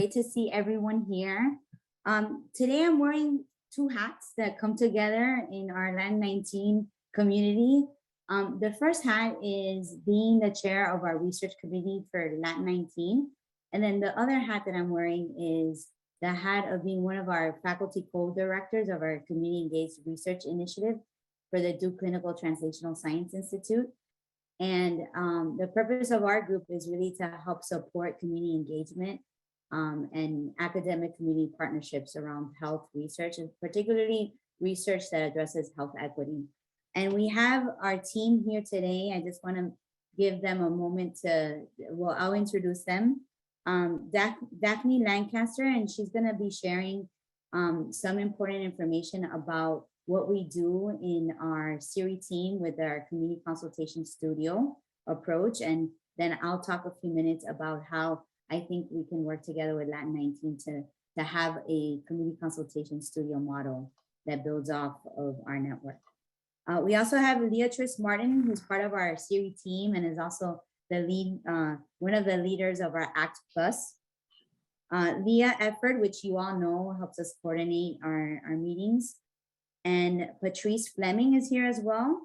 great to see everyone here. Today I'm wearing two hats that come together in our Latin 19 community. The first hat is being the chair of our research committee for Latin 19. And then the other hat that I'm wearing is the hat of being one of our faculty co-directors of our community engaged research initiative for the Duke Clinical Translational Science Institute. And the purpose of our group is really to help support community engagement and academic community partnerships around health research, and particularly research that addresses health equity. And we have our team here today. I just want to give them a moment to, well, I'll introduce them. Daphne Lancaster, and she's going to be sharing some important information about what we do in our CERI team with our community consultation studio approach. And then I'll talk a few minutes about how I think we can work together with Latin 19 to have a community consultation studio model that builds off of our network. We also have Leatrice Martin, who's part of our CERI team and is also the lead, one of the leaders of our ACT Plus. Leah Efford, which you all know, helps us coordinate our meetings. And Patrice Fleming is here as well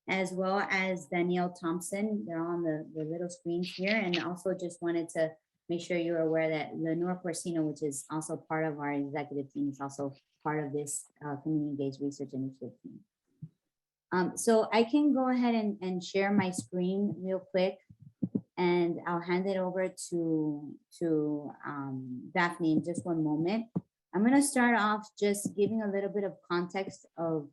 as Danielle Thompson. They're on the little screens here. And also just wanted to make sure you're aware that Lenore Corsino, which is also part of our executive team, is also part of this community engaged research initiative team. So I can go ahead and share my screen real quick, and I'll hand it over to Daphne in just one moment. I'm going to start off just giving a little bit of context of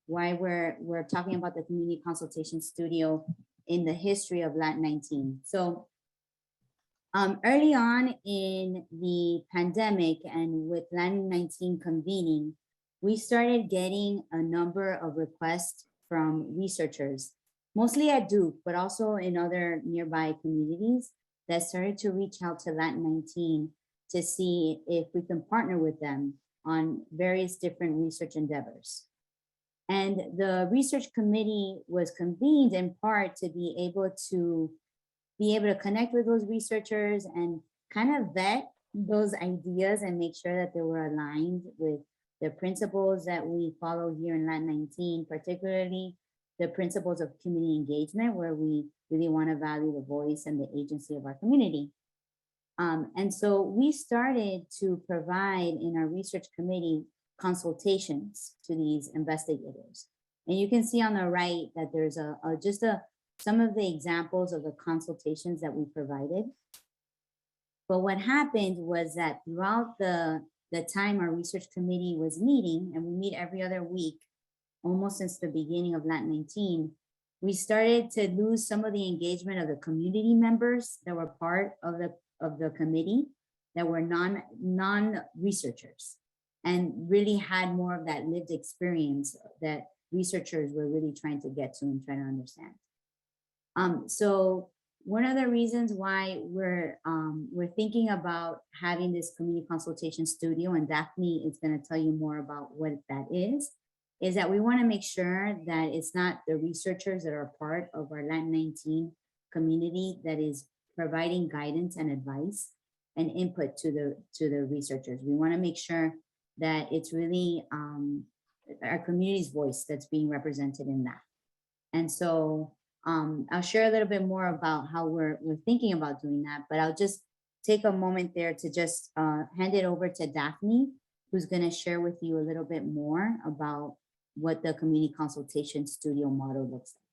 why we're talking about the community consultation studio in the history of Latin 19. So early on in the pandemic and with Latin 19 convening, we started getting a number of requests from researchers, mostly at Duke, but also in other nearby communities that started to reach out to Latin 19 to see if we can partner with them on various different research endeavors. And the research committee was convened in part to be able to connect with those researchers and kind of vet those ideas and make sure that they were aligned with the principles that we follow here in Latin 19, particularly the principles of community engagement, where we really want to value the voice and the agency of our community. And so we started to provide in our research committee consultations to these investigators. And you can see on the right that there's some of the examples of the consultations that we provided. But what happened was that throughout the time our research committee was meeting, and we meet every other week, almost since the beginning of Latin 19, we started to lose some of the engagement of the community members that were part of the committee that were non-researchers and really had more of that lived experience that researchers were really trying to get to and trying to understand. So one of the reasons why we're thinking about having this community consultation studio, and Daphne is going to tell you more about what that is that we want to make sure that it's not the researchers that are part of our Latin 19 community that is providing guidance and advice and input to the researchers. We want to make sure that it's really our community's voice that's being represented in that. And so I'll share a little bit more about how we're thinking about doing that, but I'll just take a moment there to just hand it over to Daphne, who's going to share with you a little bit more about what the community consultation studio model looks like.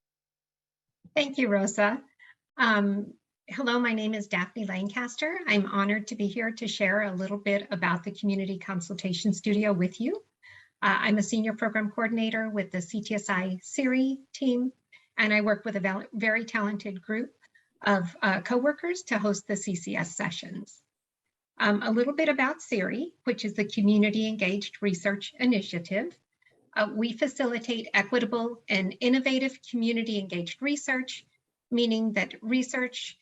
Thank you, Rosa. Hello, my name is Daphne Lancaster. I'm honored to be here to share a little bit about the Community Consultation Studio with you. I'm a senior program coordinator with the CTSI CERI team, and I work with a very talented group of coworkers to host the CCS sessions. A little bit about CERI, which is the Community Engaged Research Initiative. We facilitate equitable and innovative community engaged research, meaning that research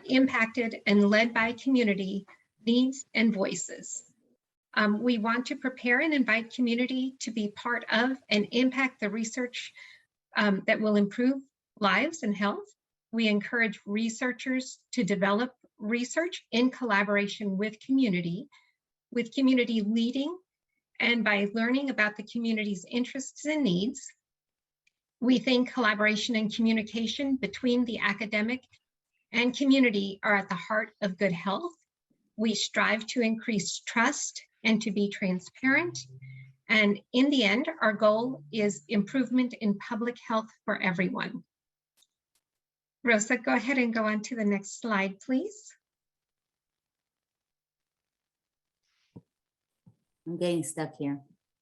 impacted and led by community needs and voices. We want to prepare and invite community to be part of and impact the research that will improve lives and health. We encourage researchers to develop research in collaboration with community leading, and by learning about the community's interests and needs. We think collaboration and communication between the academic and community are at the heart of good health. We strive to increase trust and to be transparent. And in the end, our goal is improvement in public health for everyone. Rosa, go ahead and go on to the next slide, please. I'm getting stuck here.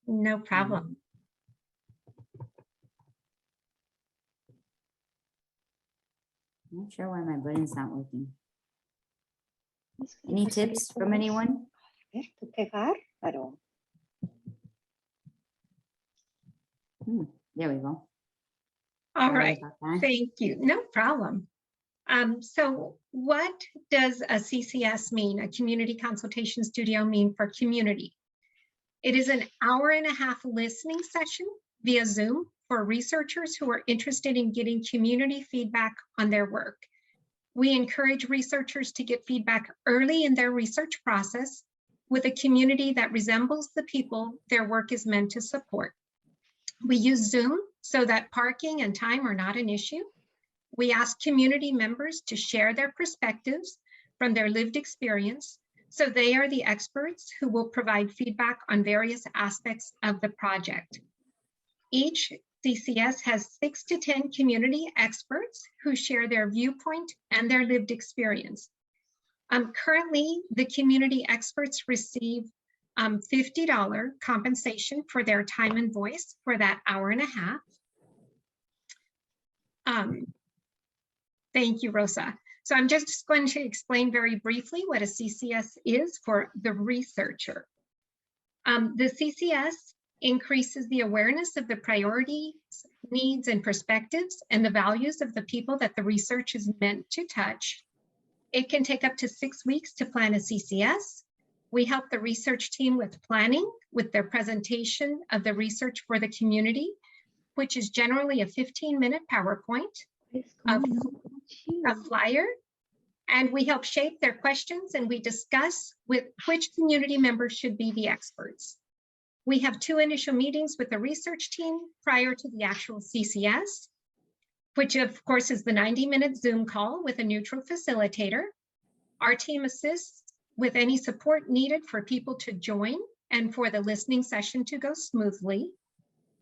No problem. I'm not sure why my button's not working. Any tips from anyone? There we go. All Sorry right, about that. thank you. No problem. So what does a CCS mean, a community consultation studio, mean for community? It is an hour-and-a-half listening session via Zoom for researchers who are interested in getting community feedback on their work. We encourage researchers to get feedback early in their research process with a community that resembles the people their work is meant to support. We use Zoom so that parking and time are not an issue. We ask community members to share their perspectives from their lived experience, so they are the experts who will provide feedback on various aspects of the project. Each CCS has 6 to 10 community experts who share their viewpoint and their lived experience. Currently, the community experts receive $50 compensation for their time and voice for that hour-and-a-half. Thank you, Rosa. So I'm just going to explain very briefly what a CCS is for the researcher. The CCS increases the awareness of the priorities, needs, and perspectives, and the values of the people that the research is meant to touch. It can take up to 6 weeks to plan a CCS. We help the research team with planning, with their presentation of the research for the community, which is generally a 15-minute PowerPoint, a flyer, and we help shape their questions, and we discuss with which community members should be the experts. We have 2 initial meetings with the research team prior to the actual CCS, which of course is the 90-minute Zoom call with a neutral facilitator. Our team assists with any support needed for people to join and for the listening session to go smoothly.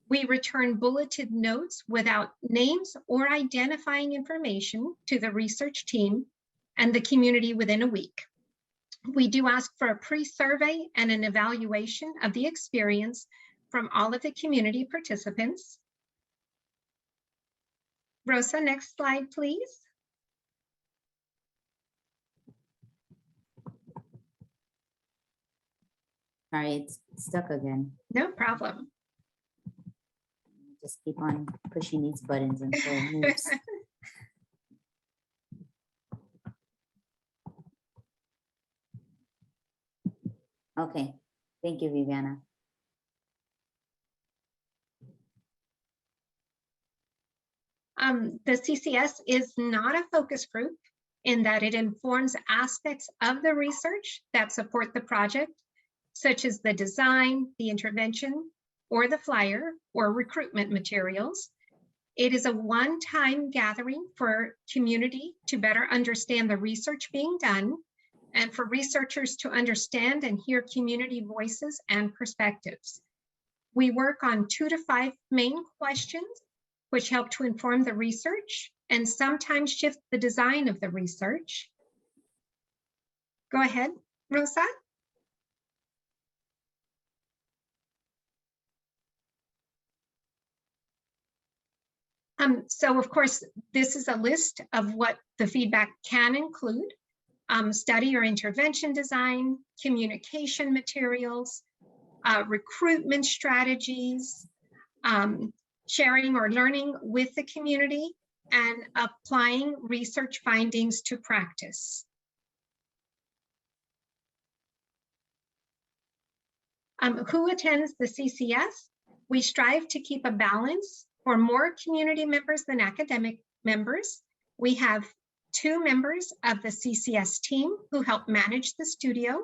We return bulleted notes without names or identifying information to the research team and the community within a week. We do ask for a pre-survey and an evaluation of the experience from all of the community participants. Rosa, next slide, please. Sorry, it's stuck again. No problem. Just keep on pushing these buttons until it moves. Okay, thank you, Viviana. The CCS is not a focus group in that it informs aspects of the research that support the project, such as the design, the intervention, or the flyer, or recruitment materials. It is a one-time gathering for community to better understand the research being done and for researchers to understand and hear community voices and perspectives. We work on 2 to 5 main questions, which help to inform the research and sometimes shift the design of the research. Go ahead, Rosa. So of course, this is a list of what the feedback can include: study or intervention design, communication materials, recruitment strategies, sharing or learning with the community, and applying research findings to practice. Who attends the CCS? We strive to keep a balance for more community members than academic members. We have 2 members of the CCS team who help manage the studio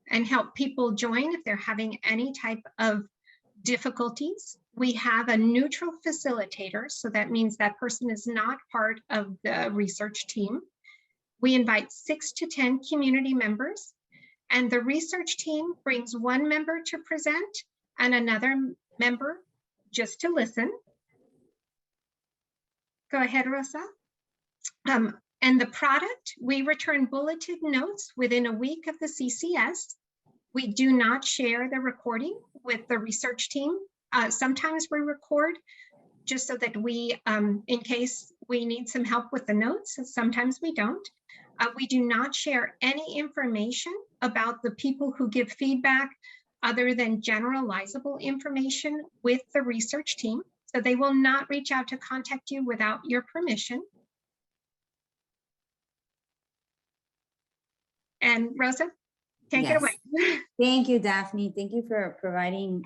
and help people join if they're having any type of difficulties. We have a neutral facilitator, so that means that person is not part of the research team. We invite 6 to 10 community members, and the research team brings 1 member to present and another member just to listen. Go ahead, Rosa. And the product, we return bulleted notes within a week of the CCS. We do not share the recording with the research team. Sometimes we record just so that we, in case we need some help with the notes, sometimes we don't. We do not share any information about the people who give feedback other than generalizable information with the research team. So they will not reach out to contact you without your permission. And Rosa, take it away. Thank you, Daphne. Thank you for providing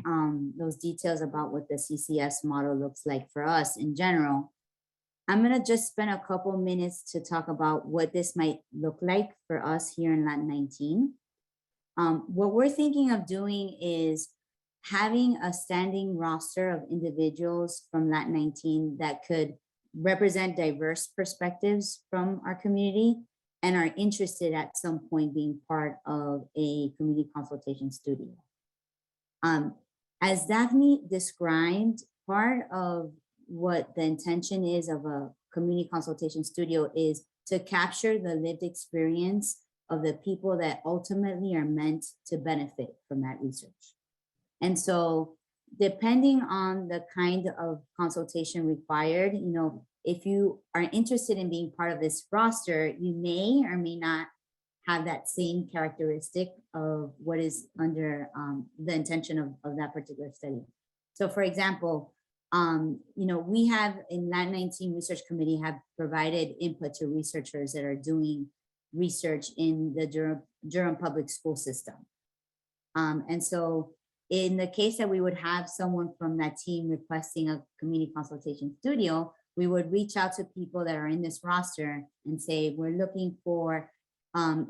those details about what the CCS model looks like for us in general. I'm going to just spend a couple minutes to talk about what this might look like for us here in Latin 19. What we're thinking of doing is having a standing roster of individuals from Latin 19 that could represent diverse perspectives from our community and are interested at some point being part of a community consultation studio. As Daphne described, part of what the intention is of a community consultation studio is to capture the lived experience of the people that ultimately are meant to benefit from that research. And so depending on the kind of consultation required, you know, if you are interested in being part of this roster, you may or may not have that same characteristic of what is under the intention of that particular study. So for example, you know, we have in Latin 19 Research Committee have provided input to researchers that are doing research in the Durham public school system. And so in the case that we would have someone from that team requesting a community consultation studio, we would reach out to people that are in this roster and say, we're looking for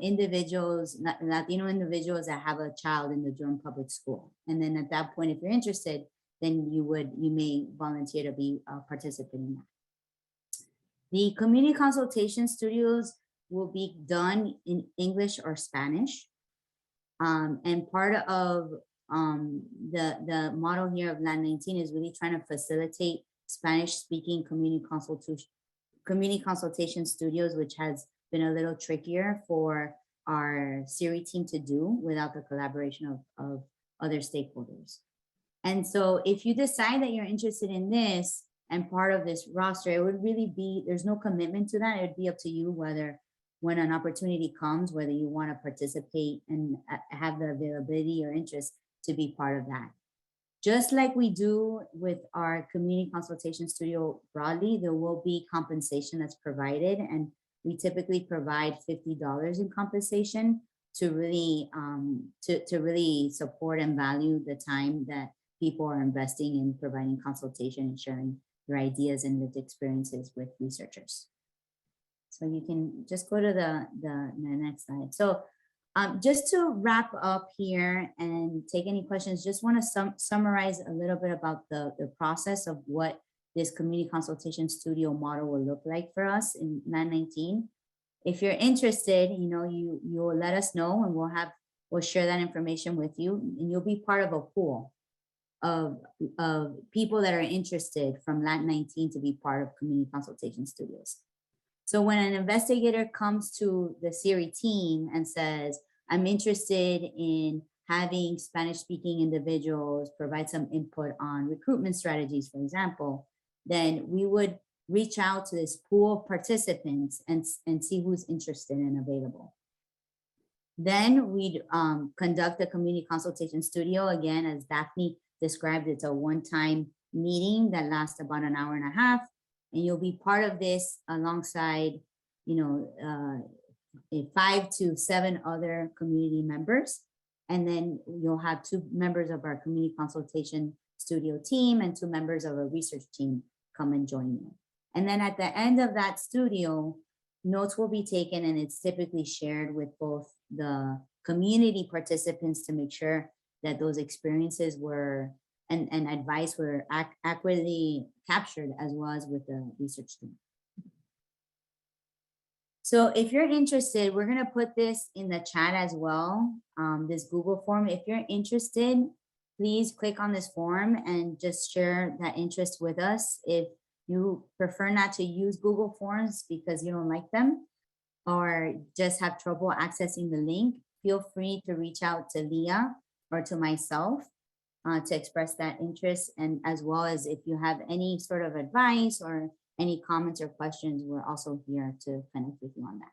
individuals, Latino individuals that have a child in the Durham public school. And then at that point, if you're interested, then you may volunteer to be a participant in that. The community consultation studios will be done in English or Spanish. And part of the model here of Latin 19 is really trying to facilitate Spanish-speaking community consultation studios, which has been a little trickier for our CERI team to do without the collaboration of other stakeholders. And so if you decide that you're interested in this and part of this roster, it would really be, there's no commitment to that. It would be up to you whether when an opportunity comes, whether you want to participate and have the availability or interest to be part of that. Just like we do with our community consultation studio broadly, there will be compensation that's provided, and we typically provide $50 in compensation to really to really support and value the time that people are investing in providing consultation and sharing their ideas and lived experiences with researchers. So you can just go to the next slide. So just to wrap up here and take any questions, just want to summarize a little bit about the process of what this community consultation studio model will look like for us in 919. If you're interested, you know, you'll let us know and we'll share that information with you, and you'll be part of a pool of people that are interested from Latin 19 to be part of community consultation studios. So when an investigator comes to the CERI team and says, I'm interested in having Spanish-speaking individuals provide some input on recruitment strategies, for example, then we would reach out to this pool of participants and see who's interested and available. Then we'd conduct a community consultation studio. Again, as Daphne described, it's a one-time meeting that lasts about an hour and a half. And you'll be part of this alongside, you know, 5 to 7 other community members. And then you'll have 2 members of our community consultation studio team and 2 members of a research team come and join you. And then at the end of that studio, notes will be taken, and it's typically shared with both the community participants to make sure that those experiences were and advice were accurately captured, as well as with the research team. So if you're interested, we're gonna put this in the chat as well, this Google form. If you're interested, please click on this form and just share that interest with us. If you prefer not to use Google Forms because you don't like them or just have trouble accessing the link, feel free to reach out to Leah or to myself to express that interest. And as well as if you have any sort of advice or any comments or questions, we're also here to connect with you on that.